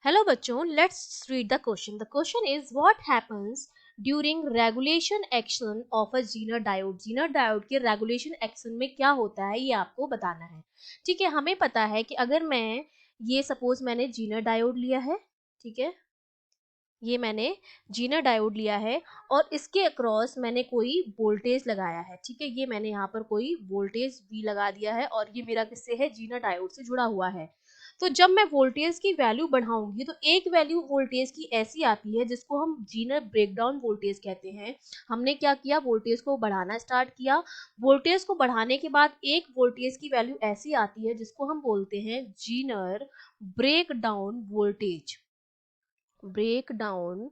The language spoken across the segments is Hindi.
हेलो बच्चों, let's read the question. The question is what happens during regulation action of a Zener diode. Zener diode के रेगुलेशन एक्शन में क्या होता है ये आपको बताना है. ठीक है, हमें पता है कि अगर मैं ये सपोज मैंने जीनर डायोड लिया है. ठीक है, ये मैंने जीनर डायोड लिया है और इसके अक्रॉस मैंने कोई वोल्टेज लगाया है. ठीक है, ये मैंने यहाँ पर कोई वोल्टेज भी लगा दिया है और ये मेरा किससे है, जीनर डायोड से जुड़ा हुआ है. तो जब मैं वोल्टेज की वैल्यू बढ़ाऊंगी तो एक वैल्यू वोल्टेज की ऐसी आती है जिसको हम जीनर ब्रेकडाउन वोल्टेज कहते हैं. हमने क्या किया, वोल्टेज को बढ़ाना स्टार्ट किया. वोल्टेज को बढ़ाने के बाद एक वोल्टेज की वैल्यू ऐसी आती है जिसको हम बोलते हैं Zener breakdown voltage. Break down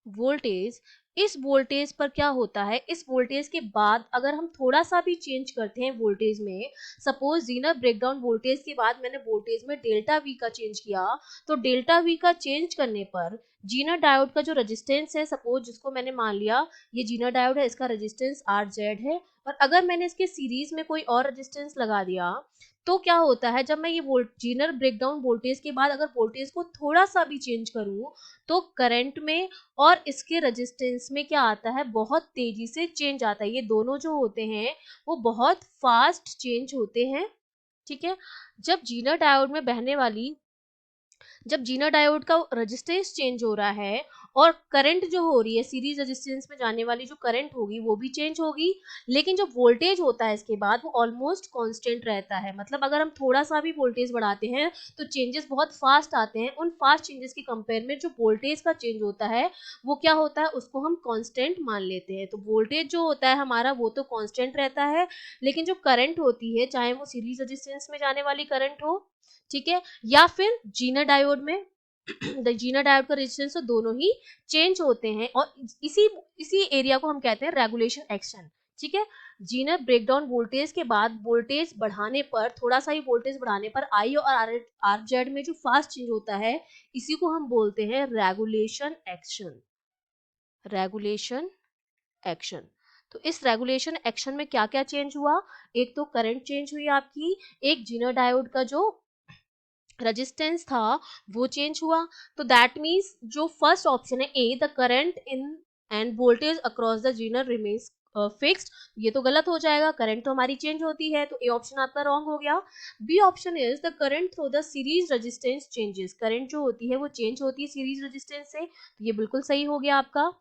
voltage. इस वोल्टेज पर क्या होता है, इस वोल्टेज के बाद अगर हम थोड़ा सा भी चेंज करते हैं वोल्टेज में, सपोज जीनर ब्रेकडाउन वोल्टेज के बाद मैंने वोल्टेज में डेल्टा वी का चेंज किया, तो डेल्टा वी का चेंज करने पर जीनर डायोड का जो रेजिस्टेंस है, सपोज जिसको मैंने मान लिया ये जीनर डायोड है, इसका रेजिस्टेंस आर जेड है, और अगर मैंने इसके सीरीज में कोई और रेजिस्टेंस लगा दिया तो क्या होता है, जब मैं ये जीनर ब्रेकडाउन वोल्टेज के बाद अगर वोल्टेज को थोड़ा सा भी चेंज करूं तो करंट में और इसके रेजिस्टेंस में क्या आता है, बहुत तेजी से चेंज आता है. ये दोनों जो होते हैं वो बहुत फास्ट चेंज होते हैं. ठीक है, जब जीनर डायोड में बहने वाली जब जीनर डायोड का रेजिस्टेंस चेंज हो रहा है और करंट जो हो रही है, सीरीज रेजिस्टेंस में जाने वाली जो करंट होगी वो भी चेंज होगी, लेकिन जो वोल्टेज होता है इसके बाद वो ऑलमोस्ट कांस्टेंट रहता है. मतलब अगर हम थोड़ा सा भी वोल्टेज बढ़ाते हैं तो चेंजेस बहुत फास्ट आते हैं. उन फास्ट चेंजेस के कंपेयर में जो वोल्टेज का चेंज होता है वो क्या होता है, उसको हम कांस्टेंट मान लेते हैं. तो वोल्टेज जो होता है हमारा वो तो कांस्टेंट रहता है, लेकिन जो करंट होती है, चाहे वो सीरीज रेजिस्टेंस में जाने वाली करंट हो, ठीक है, या फिर जीनर डायोड में जीनर डायोड का रेजिस्टेंस, तो दोनों ही चेंज होते हैं. और इसी इसी एरिया को हम कहते हैं रेगुलेशन एक्शन. ठीक है, जीनर ब्रेकडाउन वोल्टेज के बाद वोल्टेज बढ़ाने पर, थोड़ा सा ही वोल्टेज बढ़ाने पर आई और आर जेड में जो फास्ट चेंज होता है इसी को हम बोलते हैं रेगुलेशन एक्शन. Regulation action. तो इस रेगुलेशन एक्शन में क्या क्या चेंज हुआ, एक तो करंट चेंज हुई आपकी, एक जीनर डायोड का जो रेजिस्टेंस था वो चेंज हुआ. तो दैट मीन्स जो फर्स्ट ऑप्शन है A, the current in and voltage across the zener remains fixed, ये तो गलत हो जाएगा, करंट तो हमारी चेंज होती है, तो ए ऑप्शन आपका रॉन्ग हो गया. B option is the current through the series resistance changes. Current जो होती है वो चेंज होती है सीरीज रेजिस्टेंस से, तो ये बिल्कुल सही हो गया आपका.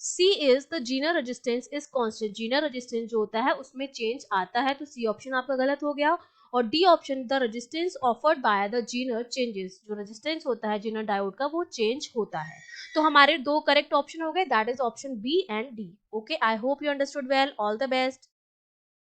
C is the zener resistance is constant. Zener resistance जो होता है उसमें चेंज आता है, तो सी ऑप्शन आपका गलत हो गया. और D option, the resistance offered by the Zener changes. जो रेजिस्टेंस होता है जीनर डायोड का वो चेंज होता है. तो हमारे दो करेक्ट ऑप्शन हो गए, that is option B and D. Okay, I hope you understood well. All the best.